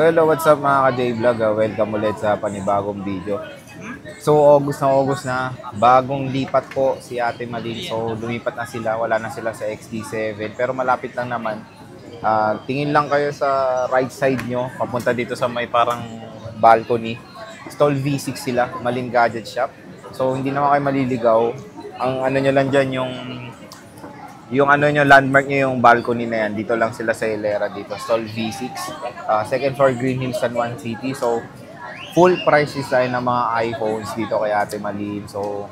So hello, what's up mga ka-J-Vlog? Welcome ulit sa panibagong video. So August na, bagong lipat po si Ate Malin. So lumipat na sila, wala na sila sa XD7. Pero malapit lang naman. Tingin lang kayo sa right side nyo, papunta dito sa may parang balcony. Stall V6 sila, Malin Gadget Shop. So hindi naman kayo maliligaw. Ang ano nyo lang dyan, yung ano nyo, landmark nyo yung balcony na yan. Dito lang sila sa Hilera dito. Stall V6. Second floor, Green Hills, San Juan City. So, full prices tayo ng mga iPhones dito kay Ate Malin. So,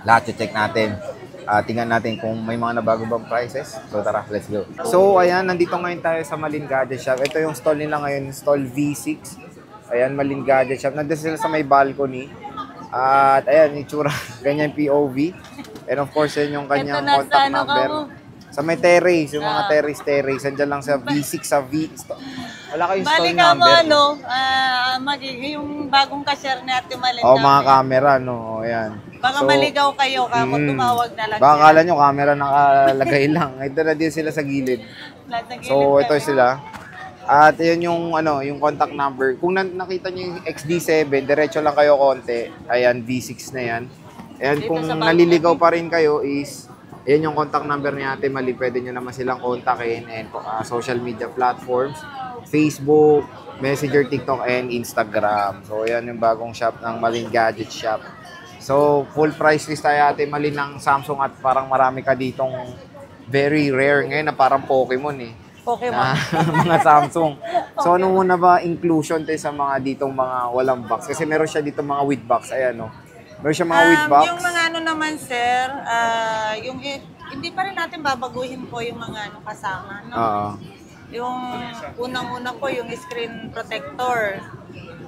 lahat check natin. Tingnan natin kung may mga nabago bang prices. So, tara, let's go. So, ayan, nandito ngayon tayo sa Malin Gadget Shop. Ito yung stall nila ngayon, stall V6. Ayan, Malin Gadget Shop. Nandito sila sa may balcony. At ayan, itsura. Ganyan POV. And of course, yan yung kanyang contact number. Sa may terrace, yung mga terrace. Andyan lang sa V6, sa V. Wala kayong stall number. Yung bagong cashier ni Ate Malin. Mga camera, no. Ayan. Baka maligaw kayo, kamo tumawag na lang. Baka kala nyo, camera nakalagay lang. Ito na din sila sa gilid. So, ito sila. At yun yung contact number. Kung nakita nyo yung XD7, diretso lang kayo konti. Ayan, V6 na yan. And kung naliligaw pa rin kayo is, ayan yung contact number ni Ate Malin. Pwede nyo naman silang kontakin. And social media platforms, Facebook, Messenger, TikTok, and Instagram. So, ayan yung bagong shop ng Malin Gadget Shop. So, full price list tayo Ate Malin ng Samsung at parang marami ka ditong very rare ngayon na parang Pokemon eh. Pokemon. Mga Samsung. So, ano muna ba inclusion tayo sa mga ditong mga walang box? Kasi meron siya dito mga with box. Ayan o. Meron siya mga with box. Yung mga ano naman, sir, hindi pa rin natin babaguhin po yung mga kasama. No? Yung unang-una po, yung screen protector.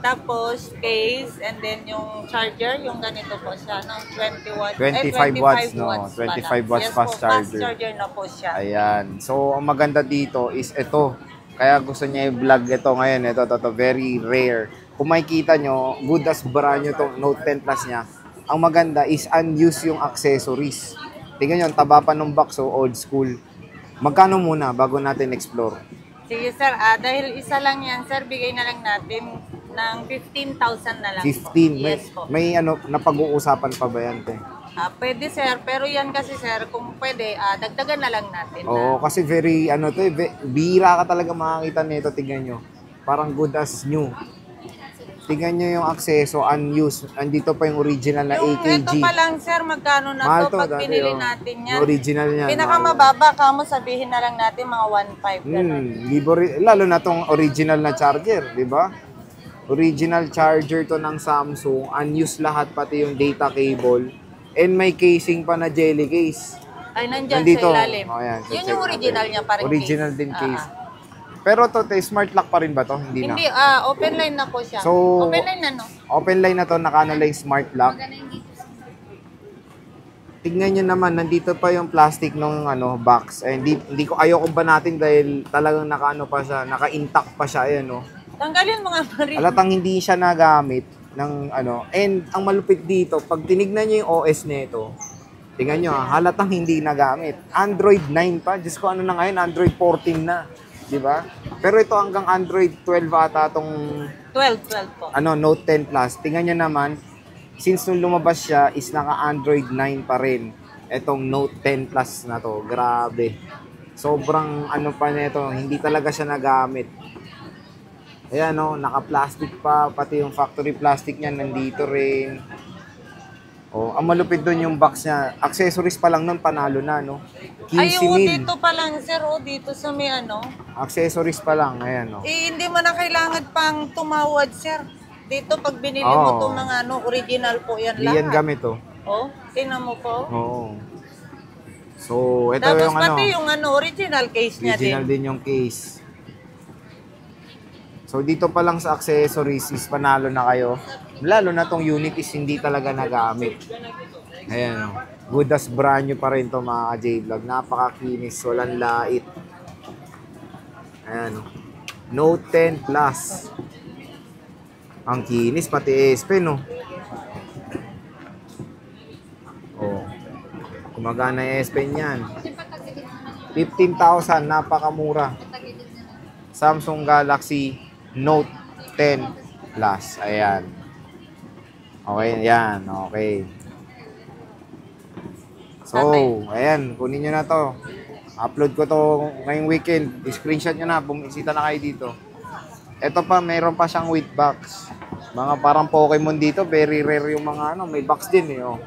Tapos, case, and then yung charger, yung ganito po siya, no? 25 watts, no? 25 watts fast charger. Fast charger na po siya. Ayan. So, ang maganda dito is ito. Kaya gusto niya i-vlog ito ngayon. Ito, very rare. Kung makikita nyo, good as brand nyo itong Note 10 Plus niya. Ang maganda is unused yung accessories. Tingnan nyo, ang taba pa ng box, so old school. Magkano muna bago natin explore? Sige sir, dahil isa lang yan, sir, bigay na lang natin ng 15,000 na lang. 15? Yes po. May napag-uusapan pa ba yan, te? Pwede sir, pero yan kasi sir, kung pwede, dagdagan na lang natin. Oo, kasi very, bihira ka talaga makakita nito, tingnan nyo. Parang good as new. Tingnan nyo yung akseso, unused. Andito pa yung original na AKG. Ito pa lang, sir, magkano na mahal to pag pinili natin yan? Yung original niya. Pinakamababa, kamo sabihin na lang natin mga 1.5. Lalo na tong original na charger, di ba? Original charger to ng Samsung. Unused lahat, pati yung data cable. And may casing pa na jelly case. Ay, nandyan sa ilalim. Yun yung original niya pa rin. Original din case. Pero to, smart lock pa rin ba to? Hindi na. Hindi, open line na po siya. So, open line na, no? Open line na to, naka-analyze smart lock. Tingnan nyo naman, nandito pa yung plastic ng box. Hindi ko ayoko ba natin dahil talagang pa siya, naka-intact pa siya, ayan no. Tanggalin mo nga pa rin. Halatang hindi siya nagamit ng And ang malupit dito, pag tinignan nyo yung OS nito, tingnan nyo halatang hindi nagamit. Android 9 pa, Diyos ko na ngayon, Android 14 na. Diba? Pero ito hanggang Android 12 ata itong 12 po. Note 10 Plus. Tingnan nyo naman, since nung lumabas siya is naka-Android 9 pa rin. Itong Note 10 Plus na to. Grabe. Sobrang pa nito, hindi talaga siya nagamit. Ayan naka-plastic pa, pati yung factory plastic niya nandito rin. Ang malupit doon yung box niya. Accessories pa lang nun, panalo na, no? 15,000. Dito pa lang, sir, dito sa may Accessories pa lang, ayan, hindi mo na kailangan pang tumawad, sir. Dito, pag binili mo itong mga original po yan lahat. Hindi yan gamit, tingnan mo po. So, ito tapos yung pati yung original case niya din. Original din yung case. So, dito pa lang sa accessories is panalo na kayo. Lalo na tong unit is hindi talaga nagamit. Ayan good as brand new pa rin to mga J-Vlog. Napakakinis, walang lait. Ayan Note 10 Plus. Ang kinis, pati S Pen gumagana yung S Pen yan. 15,000, napakamura. Samsung Galaxy Note 10 Plus. Ayan. Okay, yan. Okay. So, ayan. Kunin nyo na to. Upload ko to ngayong weekend. Screenshot nyo na. Bumisita na kayo dito. Ito pa, mayroon pa siyang with box. Mga parang Pokemon dito. Very rare yung mga ano. May box din eh. Oh.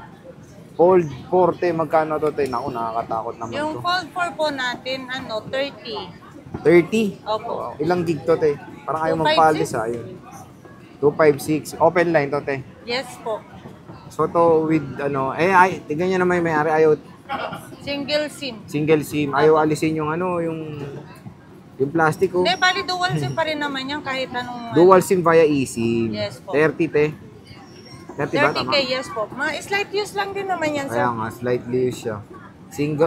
Fold 40. Magkano to? Naku, nakakatakot naman Yung to. Fold 4 po natin, 30. 30? Opo. Ilang gig to, te? Parang ayaw magpalis, ayun. 256. Open line to, te. Yes po. So, to with, ano, ay, tignan nyo naman yung may-ari. Ayaw, Single SIM. single SIM. Ayaw alisin yung, ano, yung plastic, oh. Hindi, bali dual SIM pa rin naman yan kahit anong... Dual SIM via eSIM. Yes po. 30, te. 30 ba? 30K, Tama? yes po. Mga slight use lang din naman yan, sir. Kaya nga, slightly use siya.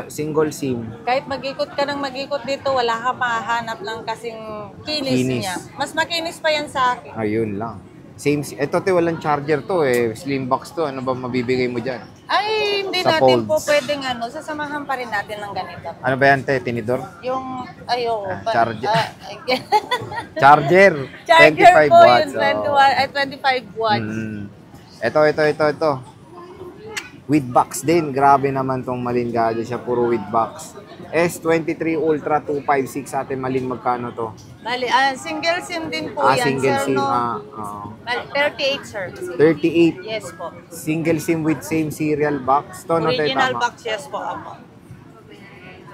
Single SIM. Kahit mag-ikot ka ng mag-ikot dito, wala ka mahanap ng kasing kinis niya. Mas makinis pa yan sa akin. Ayun lang. Same, ito, te, walang charger to, eh. Slim box to. Ano ba mabibigay mo dyan? Ay, hindi Sa natin folds. po pwedeng sasamahan pa rin natin ng ganito. Ano ba yan, te? Tinidor? Yung, ayoko. Charger. Charger. Charger 25 po watts. yun, Oh. 25 watts. Ito. With box din. Grabe naman tong Malin Gadget siya. Puro with box. S23 Ultra 256 sa atin Malin. Magkano to? Bali, single SIM din po yan, Single sir, SIM. no? Oo. Bali, 38, sir. 38. Yes po. Single SIM with same serial box. To, no, te, Original tama. box, yes po. Apo.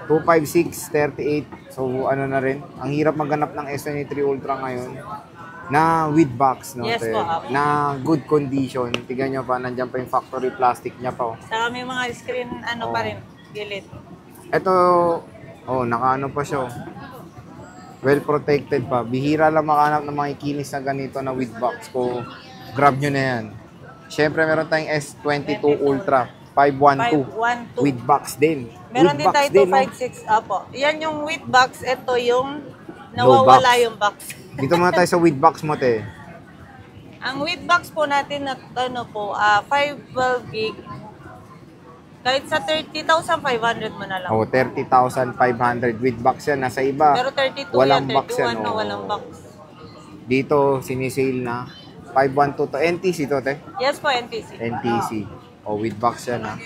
256, 38. So, ano na rin. Ang hirap maghanap ng S23 Ultra ngayon na with box, no? Yes te? po, apo. Na good condition. Tignan nyo pa, nandiyan pa yung factory plastic niya pa. Oh. Saka may mga screen, pa rin, gilid. Ito, nakaano pa siya. Oh. Well protected pa. Bihira lang makahanap ng mga ikinis na ganito na with box ko. Grab nyo na yan. Siyempre, meron tayong S22 Ultra 512 512. with box din. Meron With din box tayo din, no? 256. Apo. Yan yung with box. Ito yung nawawala box. yung box. Dito muna tayo sa with box mo, te. Ang with box po natin na 512 gig. Kahit sa 30,500 mo na lang. Oh, 30,500 with box yan. Nasa iba. Pero 32 walang yan, box 31 yan. na Oh. walang box. Dito, sinisale na. 512 to. NTC to, te. Yes po, NTC. NTC. Oh, with box yan, ha.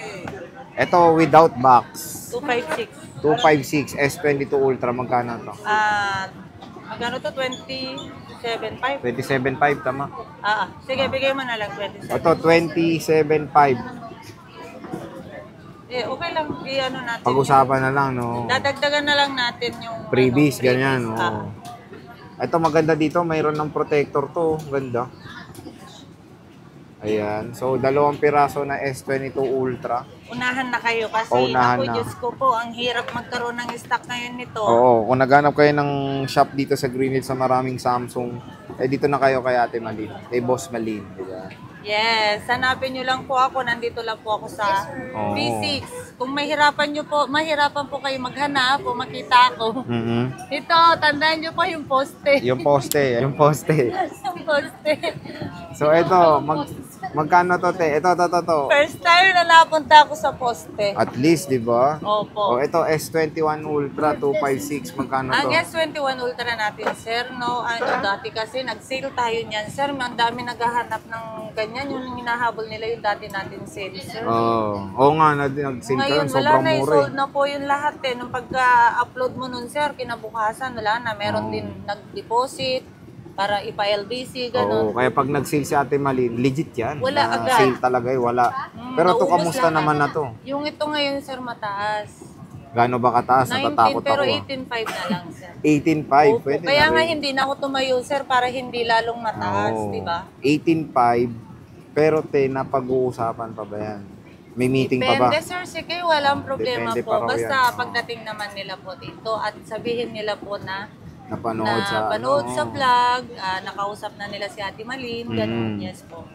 Ito, without box. 256. 256 S22 Ultra. Magkano to? Magkano to? 27.5? 27.5, tama. Sige, bigay mo na lang 27. Ito, 27.5. Okay lang, natin. Pag-usapan na lang, no? Dadagdagan na lang natin yung Freebies, freebies. ganyan, no? Ito, maganda dito. Mayroon ng protector to. Ganda. Ayan. So, 2 piraso na S22 Ultra. Unahan na kayo kasi Unahan ako, na. Diyos ko po, ang hirap magkaroon ng stock ngayon nito. Oo. Kung naghanap kayo ng shop dito sa Greenhill sa maraming Samsung, dito na kayo kay Ate Malin. Kay Boss Malin. Diba? Yes, hanapin nyo lang po ako. Nandito lang po ako sa Oo. B6. Kung mahirapan po kayo maghanap o makita ako. Ito, tandaan nyo po yung poste. Yung poste. yung poste. So, ito. Magkano to, te? Ito. First time na napunta ako sa poste. At least, di ba? Opo. O, ito, S21 Ultra 256. Magkano Ang to? S21 Ultra natin, sir, no? Dati kasi nag-sale tayo niyan, sir. Ang dami naghahanap ng ganyan. Yung hinahabol nila yung dati natin sale, sir. Oo nga, nag-sale ka Ngayon, lang. wala Sobrang na, mura. sold na po yung lahat eh. Nung pagka-upload mo nun, sir, kinabukasan, wala na. Meron din nag-deposit para ipa-LBC, Oo, gano'n. kaya pag nag-sale si Ate Malin, legit yan. Wala Na agad. Sale talaga wala. Pero to, Naubos kamusta lahat. naman na to? Yung ito ngayon, sir, mataas. Gaano ba kataas? 19, Natatakot pero ako. 18.5 na lang, sir. 18.5, Opo. pwede Kaya na nga rin. hindi na ako tumayo, sir, para hindi lalong mataas, Oo. di ba? 18.5, pero napag-uusapan pa ba yan? May meeting pa ba? Depende, sir. Sige, walang problema Depende po. pa raw Basta yan. Oo. pagdating naman nila po dito at sabihin nila po na Napanood sa panood ano. sa vlog, nakausap na nila si Ate Malin, ganun, yes po.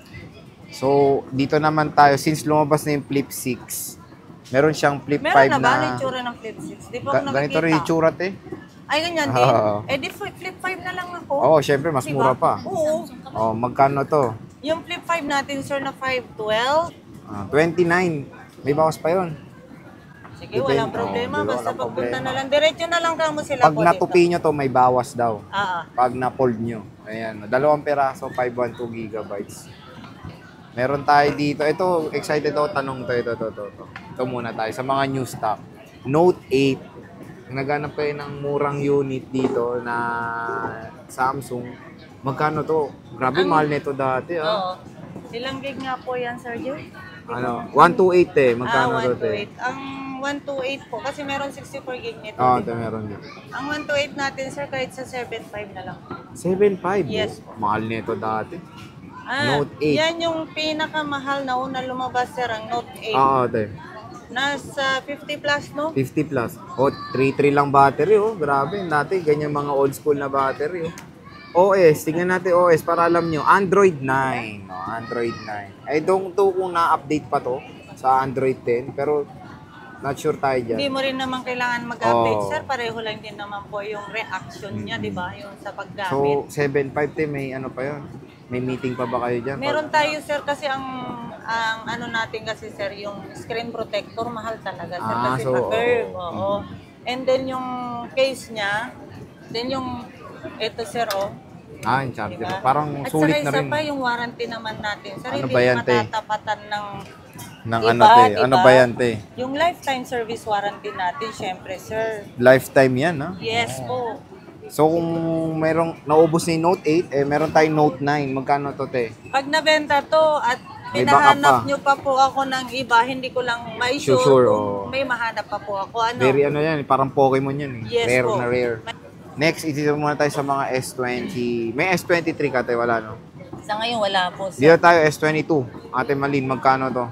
So, dito naman tayo, since lumabas na yung Flip 6, meron siyang Flip 5 Meron na ba na... ang itsura ng Flip 6? Di po ako ganito rin nakikita. yung itsura, te. Ay, ganyan din. Oo. Di Flip 5 na lang ako. Oo, syempre, mas Diba? mura pa. Oo. Oh, magkano to? Yung Flip 5 natin, sir, na 512. 29. May bawas pa yon. Sige, Depende. walang problema. Oo, Basta walang pagpunta problema. na lang. Diretso na lang kamo sila Pag po dito. natupi nyo to, may bawas daw. Ah, Pag na-fold nyo. Ayan, 2 peraso, 512 gigabytes. Meron tayo dito. Ito, excited ako tanong to. Ito muna tayo sa mga new stock. Note 8. Naghanap kayo ng murang unit dito na Samsung. Magkano to? Grabe, mahal nito dati. Oo. Ilang gig nga po yan, Sir Jay? Ano? 128 eh. Magkano to? 128. Ang 128 po, kasi meron 64 gig nito. Oo, ito meron dito. Ang 128 natin, sir, kahit sa 7.5 na lang. 7.5? Yes. Mahal nito dati. Note 8. Yan yung pinakamahal na una lumabas, sir, ang Note 8. Oo, ito. Nasa 50 plus, no? 50 plus. Oh, 3.3 lang battery, oh. Grabe, dati ganyan mga old school na battery, oh. OS, tingnan natin OS para alam nyo. Android 9. No, Android 9. I don't know kung na-update pa to sa Android 10, pero not sure tayo dyan. Hindi mo rin naman kailangan mag-update, Oo. sir. Pareho lang din naman po yung reaction niya, di ba? Yung sa paggamit. So, 7.5 may ano pa yun? May meeting pa ba kayo dyan? Meron tayo, sir, kasi ang ano natin kasi, sir, yung screen protector, mahal talaga, sir. Kasi so, pa-curve, oo. And then yung case niya, then yung, ito, sir, oh. Yung charger. Diba? Parang At sulit na saka rin. isa pa yung warranty naman natin. Sir, Ano hindi ba yan, te? matatapatan ng Ng iba, ano, te? diba? Ano ba yan, te? Yung lifetime service warranty natin, syempre, sir. Lifetime yan, ha? Yes po. So, kung merong naubos ni Note 8, meron tayong Note 9. Magkano to, te? Pag nabenta to at May backup pinahanap pa. nyo pa po ako ng iba, hindi ko lang ma-sure Sure, kung oo. may mahanap pa po ako. Ano? Very ano yan, parang Pokemon yan. Yes Rare po. na rare. Next, isito muna tayo sa mga S20. May S23 ka, te? Wala, no? Sa ngayon, wala po, sir. Dito tayo, S22. Ate Malin, magkano to?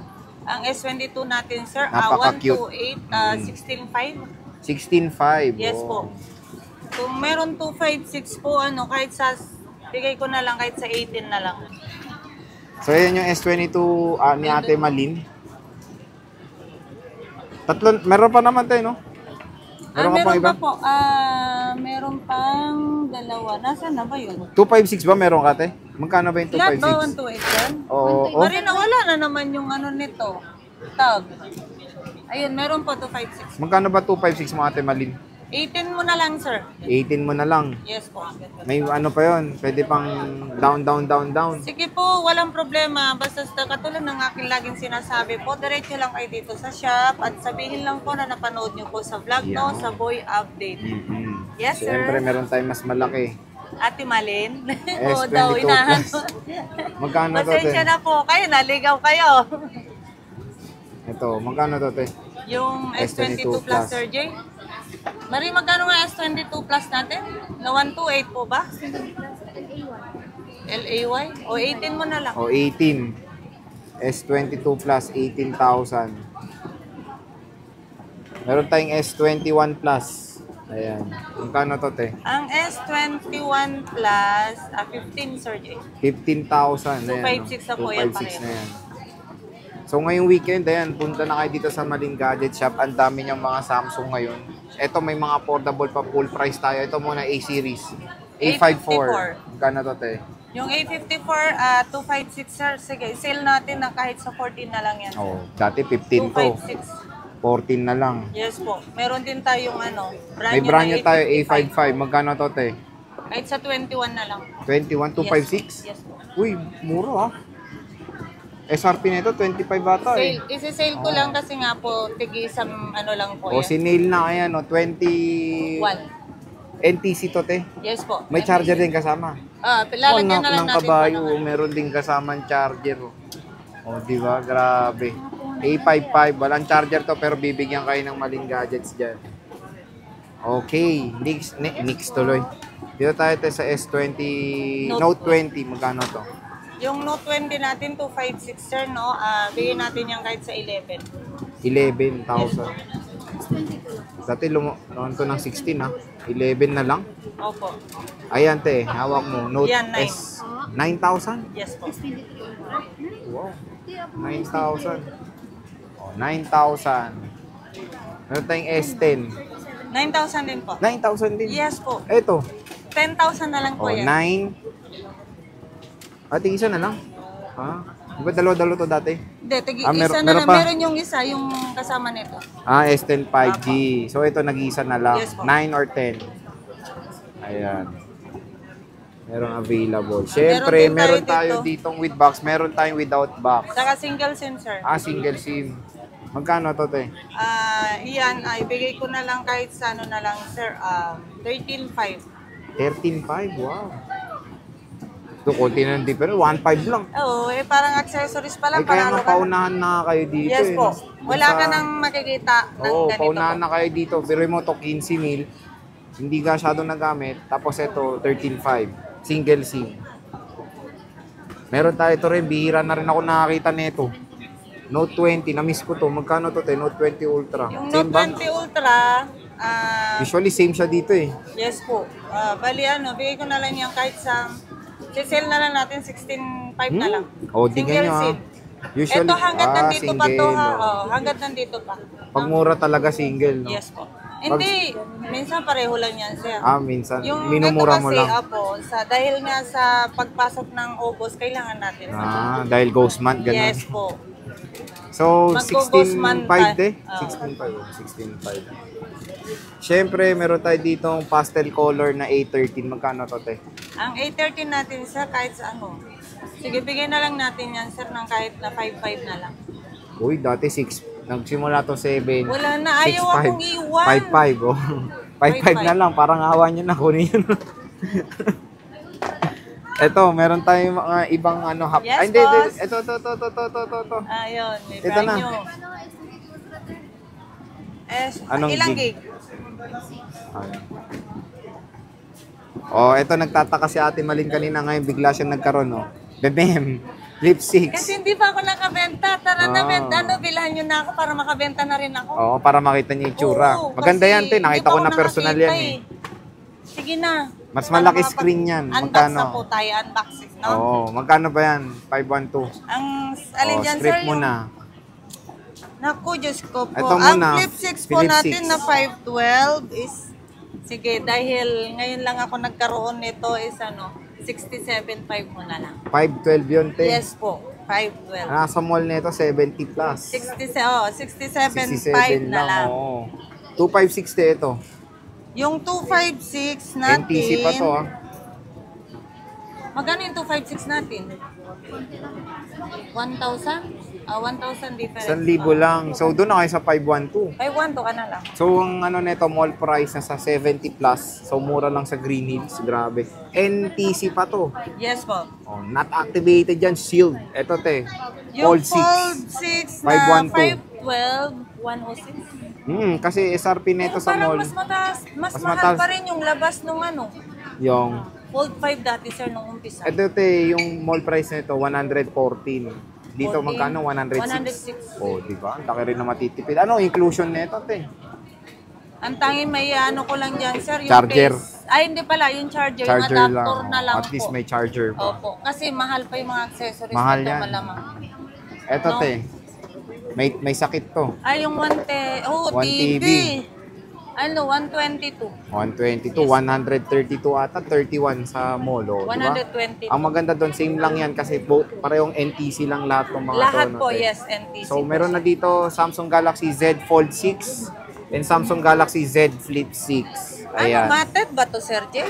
Ang S22 natin, sir, Napaka-cute. 128, 16.5. 16.5. Yes po. Kung meron 256 po, ano, kahit sa, bigay ko na lang, kahit sa 18 na lang. So, yan yung S22 ni Ate Malin. Tatlo, meron pa naman tayo, no? Meron ka pang meron iba? pa po. Meron pang dalawa. Nasaan na ba yun? 256 ba meron ka, te? Magkano ba yung Lahat ba 256? 128 yan? Oo. Marina, wala na naman yung ano nito. Tag. Ayun, meron pa 256. Magkano ba 256 mo, Ate Malin? 18 mo na lang, sir. 18 mo na lang. Yes po. May ano pa yon, pwede pang down. Sige po, walang problema. Basta katulad ng aking laging sinasabi po, diretso lang kayo dito sa shop at sabihin lang po na napanood nyo po sa vlog, no? Yeah. Sa Boy Update. Yes, sir. Siyempre, meron tayong mas malaki. Ate Malin. S22 Oo daw, inahan plus. mo. Magkano to, te? Pasensya na po. Kayo, naligaw kayo. Ito, magkano to, te? Yung S22 S22 Plus, Sir Jay. Mari, magkano nga S22 Plus natin? Na 128 po ba? LAY? O 18 mo na lang. O, 18. S22 plus, 18,000. Meron tayong S21 plus. Ayan. Magkano to, te? Ang S21 Plus, 15, Sir Jay. 15,000. Ayan, 256 na po yan 256 pareho. na yan. So ngayong weekend, ayan, punta na kayo dito sa Malin Gadget Shop. Ang dami niyang mga Samsung ngayon. Ito may mga affordable pa, full price tayo. Ito muna A-series. A54. Magkano to, te? Yung A54, 256, sir. Sige, sale natin na kahit sa 14 na lang yan. Oh, dati 15 to. 256. 14 na lang. Yes po. Meron din tayong ano, May brand new tayo, A55. A55. Magkano to, te? Kahit sa 21 na lang. 21, 256? Yes po. Uy, mura, ah. SRP nito 25 bata, eh. Sale. Isi-sale ko lang kasi nga po, tig-isang ano lang po O, yan. si Neil na, ayan, o, 20... 1. NTC to, te. Yes po. May charger din kasama. Lalagyan na lang ng natin kabayo, po ng- meron din kasamang charger. O, di ba? Grabe. A55, walang charger to, pero bibigyan kayo ng maling gadgets dyan. Okay, next tuloy. Dito tayo sa S20, Note 20, magkano to? Yung Note 20 natin, 256, sir, no? Bigyan natin yan kahit sa 11. 11,000. Dati noon to ng 16, ha? 11 na lang. Opo. Ayan, te, hawak mo. Note Yan, 9. S. 9,000? Yes po. Wow. 9,000. Oh, 9,000. Meron tayong S10. 9,000 din po. 9,000 din. Yes po. Ito. 10,000 na lang po Oh, yan. 9. Isa na lang. Ha? Di ba dalawa-dalawa to dati? Hindi, Ah, isa na meron lang. pa? Meron yung isa, yung kasama nito. S10 5G. So ito nag-isa na lang. Yes po. 9 or 10. Ayan. Meron available. Siyempre, din tayo meron tayo dito. ditong with box. Meron tayong without box. Saka single SIM, sir. Single SIM. Magkano to, te? Iyan, ibigay ko na lang kahit sa ano na lang, sir. 13.5. 13.5? Wow. Ito, konti na ng difference. 1.5 lang. Oo, parang accessories pa lang. Ay, kaya panalo nga ka na. paunahan na kayo dito. Yes eh, po. no? Wala Sa- ka nang makikita ng Oo, ganito paunahan po. na kayo dito. Pero mo to 15,000. Hindi ka masyado nagamit. Tapos ito, 13.5. Single SIM. Meron tayo ito rin. Bihira na rin ako nakakita nito. Note 20. Na-miss ko to. Magkano to, te? Note 20 Ultra. Yung Same Note ba? 20 Ultra, Usually, same siya dito eh. yes po. Bali bigay ko na lang yan kahit sa, sisale na lang natin 16.5 na lang. O, tingnan Single nyo ha. SIM. Usually, Ito hanggat nandito pa to single, ha. oh. Oh, hanggat nandito pa. Pag mura talaga single, no? Yes po. Hindi, minsan pareho lang yan, sir. Minsan. Yung Minumura ito mo kasi, lang. dahil nga sa pagpasok ng August, kailangan natin. Dahil ghost month, ganun. Yes po. So, Mag-ghost month 16.5 pa. de? Oo. 16.5. Siyempre, meron tayo ditong pastel color na A13. Magkano to, te? Ang A13 natin, sir, kahit sa ano. Sige, bigay na lang natin yan, sir, ng kahit na 5.5 na lang. Uy, dati 6. Nagsimula to 7. Wala na, ayaw 6.5. akong iwan. 5.5, oh. 5.5 na lang. Parang awa nyo na. Kunin yun. Eto, meron tayong mga ibang ano. Yes, hindi. boss. Ito. Ayun, may Ito na. brand new. Anong Ilang gig? gig? Eto, nagtataka si Ate Malin kanina. Ngayon, bigla siya nagkaroon, oh. Bebem. Lip 6. Kasi hindi pa ako nakabenta. Tara na, benta. Bilhan nyo na ako para makabenta na rin ako. Oo, para makita niyo yung itsura. Oo, Maganda kasi yan, te. hindi Nakita pa ko ako na personal nakakita yan, eh. Sige na. Mas Para malaki makapag- screen yan. Unbox Magkano? na po tayo, unboxing, no? Oo, magkano ba yan? 512. Ang alin dyan, Strip sir, mo yung... na. Naku, Diyos ko po. Ito Ang muna, flip 6 po Philip natin 6. na 512 is... Sige, dahil ngayon lang ako nagkaroon nito is 67.5 mo na lang. 512 yun, te. Yes po, 512. Nasa mall nito, 70 plus. 67.5 na lang. Oo. 2560 ito. Yung 256 natin... NTC pa to, ah. Magkano yung 256 natin? 1,000? 1,000 difference. 1,000 lang. So, doon na kayo sa 512. 512 ka na lang. So, ang ano nito, mall price na sa 70 plus. So, mura lang sa Green Hills. Grabe. NTC pa to. Yes po. Not activated yan. Sealed. Ito, te. Yung Fold 6. Fold 6 na 512. 512, 106. Kasi SRP nito sa parang mall. mas mataas, mas Mas mahal mataas. pa rin yung labas nung Yung, Fold 5 dati, sir, nung umpisa. ito, te, yung mall price nito, 114. Dito, 14. magkano? 106. 106. Oh, di ba? Ang laki rin na matitipid. Ano, inclusion nito, te? Ang tanging may ko lang dyan, sir, yung Charger. base. Ay, hindi pala, yung charger, Charger yung lang. adapter na lang At least po. may charger pa. Opo, kasi mahal pa yung mga accessories Mahal nito, yan. malamang. Ito, No? te. May sakit to. Ay, yung 1 TV. TV. 122. 122, 132 ata, 31 sa mall, oh, di ba? 122. Ang maganda doon, same lang yan kasi parehong NTC lang lahat ng mga Lahat to, no, po, te? yes, NTC. So, po meron na siya. dito Samsung Galaxy Z Fold 6 and Samsung Galaxy Z Flip 6. Ayan. Matte ba to, Sir Jay?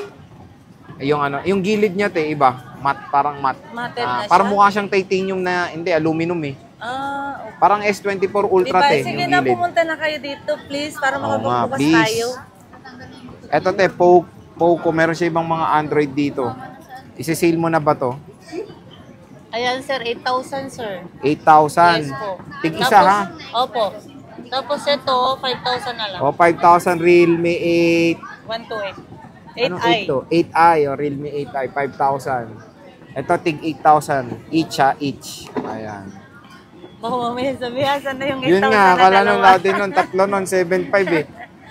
Yung gilid niya, te, iba. Parang matte. Matte na Parang siya? mukha siyang titanium na, hindi, aluminum eh. Okay. Parang S24 Ultra, Diba? te, Sige yung na, gilid. pumunta na kayo dito, please, para Oo nga, makapagbukas please. tayo. Eto, te, Poco, meron siya ibang mga Android dito. Isi-sale mo na ba to? Ayan, sir, 8,000, sir. 8,000. Yes po. Tig-isa, ha? Opo. Tapos ito, 5,000 na lang. O, 5,000 Realme 8. 128. Anong 8i. 8 to? 8i o Realme 8i, 5,000. Ito, tig 8,000. Each, ha? Each. Ayan. Baka mamaya sabihan, saan na yung 8,000 Yun nga, na akala nung dalawa? natin nun, tatlo nun, 7,500 eh.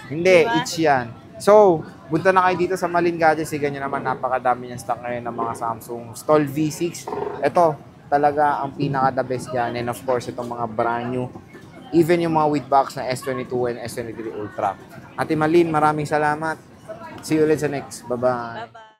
Hindi, Diba? each yan. So, punta na kayo dito sa Malin Gadgets. Sigan nyo naman, napakadami niyang stock ngayon ng mga Samsung Stall V6. Ito, talaga ang pinaka-the best dyan. And of course, itong mga brand new. Even yung mga with box na S22 and S23 Ultra. Ate Malin, maraming salamat. See you ulit sa next. Bye-bye. Bye-bye.